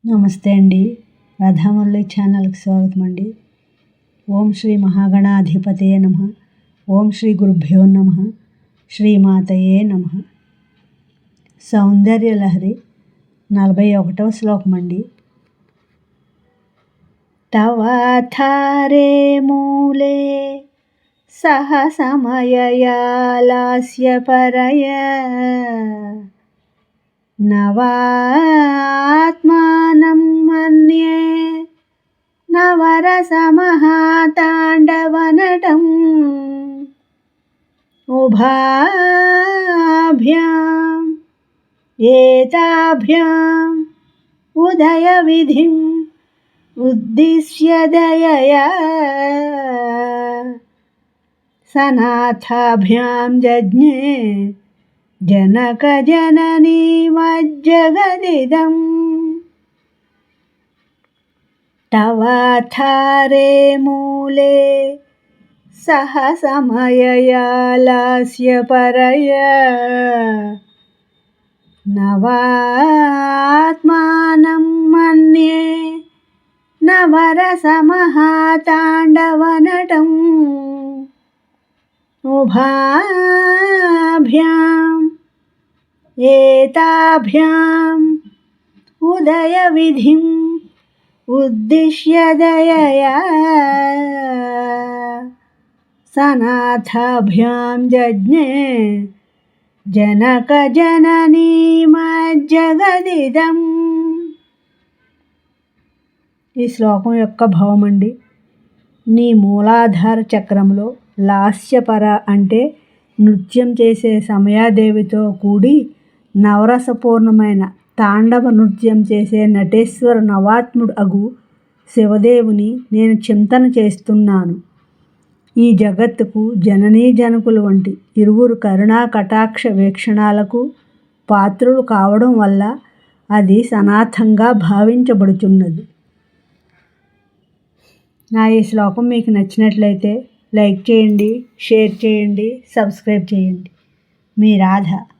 నమస్తే అండి. రాధామురళి ఛానల్కి స్వాగతం అండి. ఓం శ్రీ మహాగణాధిపతయే నమః. ఓం శ్రీ గురుభ్యో నమః. శ్రీమాతయే నమః. సౌందర్యలహరి 41వ శ్లోకం అండి. తవాథారే మూలే సహ సమయయా లాస్యపరయ నవాత్మానం మన్యే నవరసమహాతాండవనటం ఉభాభ్యాం ఏతాభ్యాం ఉదయవిధిం ఉద్దిశ్య దయయా సనాథాభ్యాం జజ్ఞే జనకజననీమజ్జగదిదం తవాథారే మూలే సహ సమయయా లాస్యపరయా నవాత్మానం మన్యే నవరసమహాతాండవనటం ఉభాభ్యాం ఏతాభ్యాం ఉదయవిధిం ఉద్దిశ్య దయయా సనాథాభ్యాం జజ్ఞే జనకజననీమజ్జగదిదం. ఈ శ్లోకం యొక్క భావం అండి. నీ మూలాధార చక్రంలో లాస్యపర అంటే నృత్యం చేసే సమయాదేవితో కూడి నవరసపూర్ణమైన తాండవ నృత్యం చేసే నటేశ్వర నవాత్ముడు అగు శివదేవుని నేను చింతన చేస్తున్నాను. ఈ జగత్తుకు జననీ జనకులు వంటి ఇరువురు కరుణా కటాక్ష వీక్షణాలకు పాత్రులు కావడం వల్ల అది సనాథంగా భావించబడుతున్నది. నా ఈ శ్లోకం మీకు నచ్చినట్లయితే లైక్ చేయండి, షేర్ చేయండి, సబ్స్క్రైబ్ చేయండి. మీ రాధ.